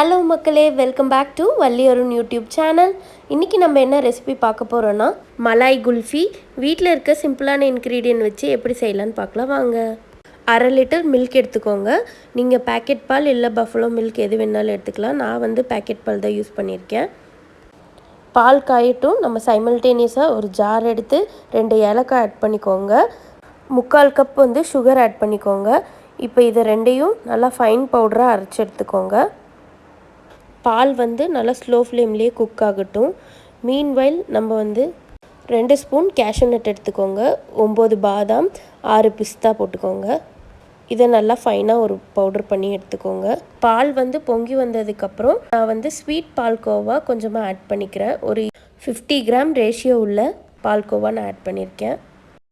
Hello மக்களே, welcome back to Valli Arun YouTube channel. இன்றைக்கி நம்ம என்ன ரெசிபி பார்க்க போகிறோன்னா மலாய் குல்ஃபி. வீட்டில் இருக்க சிம்பிளான இன்க்ரீடியன்ட் வச்சு எப்படி செய்யலான்னு பார்க்கலாம் வாங்க. 1/2 லிட்டர் மில்க் எடுத்துக்கோங்க. நீங்கள் பேக்கெட் பால் இல்லை பஃபலோ மில்க் எது வேணாலும் எடுத்துக்கலாம். நான் வந்து பேக்கெட் பால் தான் யூஸ் பண்ணியிருக்கேன். பால் காயட்டும். நம்ம சைமல்டேனியஸாக ஒரு ஜார் எடுத்து 2 ஏலக்காய் ஆட் பண்ணிக்கோங்க. 3/4 கப் வந்து சுகர் ஆட் பண்ணிக்கோங்க. இப்போ இதை ரெண்டையும் நல்லா ஃபைன் பவுடராக அரைச்சி எடுத்துக்கோங்க. பால் வந்து நல்லா ஸ்லோ ஃப்ளேம்லேயே குக் ஆகட்டும். மீன்வைல் நம்ம வந்து 2 ஸ்பூன் கேஷ்யூ நட் எடுத்துக்கோங்க. 9 பாதாம், 6 பிஸ்தா போட்டுக்கோங்க. இதை நல்லா ஃபைனாக ஒரு பவுடர் பண்ணி எடுத்துக்கோங்க. பால் வந்து பொங்கி வந்ததுக்கப்புறம் நான் வந்து ஸ்வீட் பால்கோவா கொஞ்சமாக ஆட் பண்ணிக்கிறேன். ஒரு 50 கிராம் ரேஷியோ உள்ள பால்கோவா நான் ஆட் பண்ணியிருக்கேன்.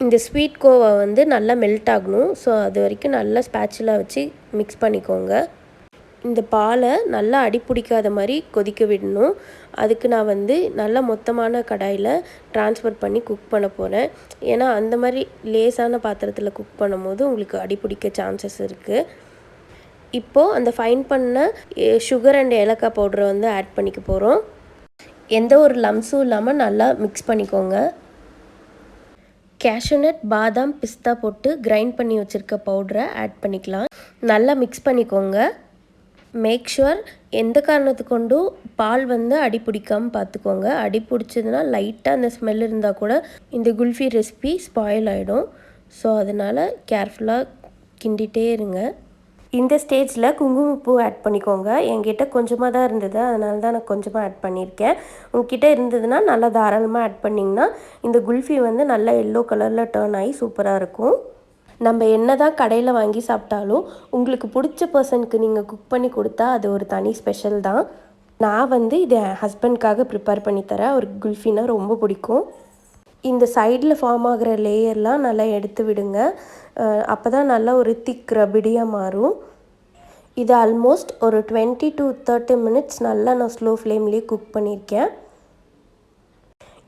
இந்த ஸ்வீட் கோவா வந்து நல்லா மெல்ட் ஆகணும். ஸோ அது வரைக்கும் நல்லா ஸ்பேச்சுலா வச்சு மிக்ஸ் பண்ணிக்கோங்க. இந்த பாலை நல்லா அடிப்பிடிக்காத மாதிரி கொதிக்க விடணும். அதுக்கு நான் வந்து நல்லா மொத்தமான கடாயில் ட்ரான்ஸ்ஃபர் பண்ணி குக் பண்ண போகிறேன். ஏன்னா அந்த மாதிரி லேசான பாத்திரத்தில் குக் பண்ணும்போது உங்களுக்கு அடிப்பிடிக்க சான்சஸ் இருக்குது. இப்போது அந்த ஃபைன் பண்ண சுகர் அண்ட் ஏலக்காய் பவுடரை வந்து ஆட் பண்ணிக்க போகிறோம். எந்த ஒரு லம்ஸும் இல்லாமல் நல்லா மிக்ஸ் பண்ணிக்கோங்க. கேஷ்யூ நட், பாதாம், பிஸ்தா போட்டு கிரைண்ட் பண்ணி வச்சுருக்க பவுடரை ஆட் பண்ணிக்கலாம். நல்லா மிக்ஸ் பண்ணிக்கோங்க. மேக் ஷுவர் எந்த காரணத்து கொண்டும் பால் வந்து அடி பிடிக்காமல் பார்த்துக்கோங்க. அடி பிடிச்சதுன்னா லைட்டாக அந்த ஸ்மெல் இருந்தால் கூட இந்த குல்ஃபி ரெசிபி ஸ்பாயில் ஆகிடும். ஸோ அதனால் கேர்ஃபுல்லாக கிண்டிகிட்டே இருங்க. இந்த ஸ்டேஜில் குங்குமப்பூ ஆட் பண்ணிக்கோங்க. என்கிட்ட கொஞ்சமாக தான் இருந்தது, அதனால தான் நான் கொஞ்சமாக ஆட் பண்ணியிருக்கேன். உங்ககிட்ட இருந்ததுன்னா நல்லா தாராளமாக ஆட் பண்ணிங்கன்னா இந்த குல்ஃபி வந்து நல்லா எல்லோ கலரில் டர்ன் ஆகி சூப்பராக இருக்கும். நம்ம என்ன தான் கடையில் வாங்கி சாப்பிட்டாலும் உங்களுக்கு பிடிச்ச பர்சனுக்கு நீங்கள் குக் பண்ணி கொடுத்தா அது ஒரு தனி ஸ்பெஷல் தான். நான் வந்து இதை என் ஹஸ்பண்ட்காக ப்ரிப்பேர் பண்ணித்தரேன். அவருக்கு குல்ஃபின்னா ரொம்ப பிடிக்கும். இந்த சைடில் ஃபார்ம் ஆகிற லேயர்லாம் நல்லா எடுத்து விடுங்க. அப்போ தான் நல்லா ஒரு திக் ரபிடியாக மாறும். இது ஆல்மோஸ்ட் ஒரு 20 to 30 மினிட்ஸ் நல்லா நான் ஸ்லோ ஃப்ளேம்லேயே குக் பண்ணியிருக்கேன்.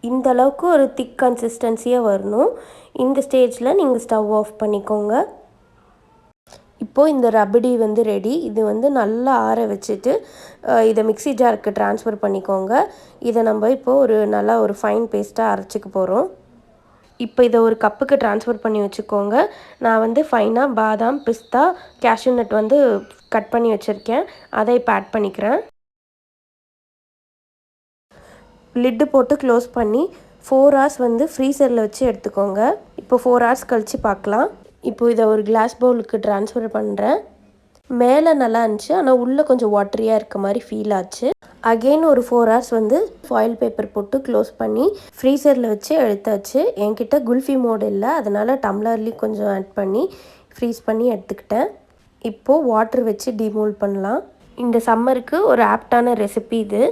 இந்த அளவுக்கு ஒரு திக் கன்சிஸ்டன்சியாக வரணும். இந்த ஸ்டேஜில் நீங்கள் ஸ்டவ் ஆஃப் பண்ணிக்கோங்க. இப்போது இந்த ரபடி வந்து ரெடி. இது வந்து நல்லா ஆற வச்சுட்டு இதை மிக்ஸி ஜாருக்கு ட்ரான்ஸ்ஃபர் பண்ணிக்கோங்க. இதை நம்ம இப்போது நல்லா ஒரு ஃபைன் பேஸ்ட்டாக அரைச்சிக்க போகிறோம். இப்போ இதை ஒரு கப்புக்கு ட்ரான்ஸ்ஃபர் பண்ணி வச்சுக்கோங்க. நான் வந்து ஃபைனாக பாதாம், பிஸ்தா, கேஷ்யூ நட் வந்து கட் பண்ணி வச்சுருக்கேன். அதை இப்போ ஆட் பண்ணிக்கிறேன். லிட்டு போட்டு க்ளோஸ் பண்ணி 4 hours வந்து ஃப்ரீசரில் வச்சு எடுத்துக்கோங்க. இப்போ 4 hours கழித்து பார்க்கலாம். இப்போது இதை ஒரு கிளாஸ் பவுலுக்கு ட்ரான்ஸ்ஃபர் பண்ணுறேன். மேலே நல்லா இருந்துச்சு, ஆனால் உள்ளே கொஞ்சம் வாட்டரியாக இருக்க மாதிரி ஃபீல் ஆச்சு. அகெயின் ஒரு 4 hours வந்து ஃபாயில் பேப்பர் போட்டு க்ளோஸ் பண்ணி ஃப்ரீசரில் வச்சு எடுத்தாச்சு. என்கிட்ட குல்ஃபி மோடு இல்லை, அதனால் டம்ளர்லேயும் கொஞ்சம் ஆட் பண்ணி ஃப்ரீஸ் பண்ணி எடுத்துக்கிட்டேன். இப்போது வாட்டர் வச்சு டிமோல்ட் பண்ணலாம். இந்த சம்மருக்கு ஒரு ஆப்டான ரெசிபி இது.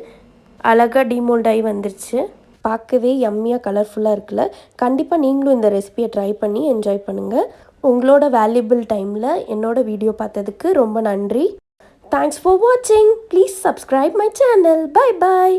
அழகாக டிமோல்ட் ஆகி வந்துருச்சு. பார்க்கவே யம்மியாக கலர்ஃபுல்லாக இருக்குல்ல. கண்டிப்பாக நீங்களும் இந்த ரெசிபியை ட்ரை பண்ணி என்ஜாய் பண்ணுங்கள். உங்களோட வேல்யூபிள் டைமில் என்னோட வீடியோ பார்த்ததுக்கு ரொம்ப நன்றி. தேங்க்ஸ் ஃபார் வாட்சிங். Please subscribe my channel. Bye bye.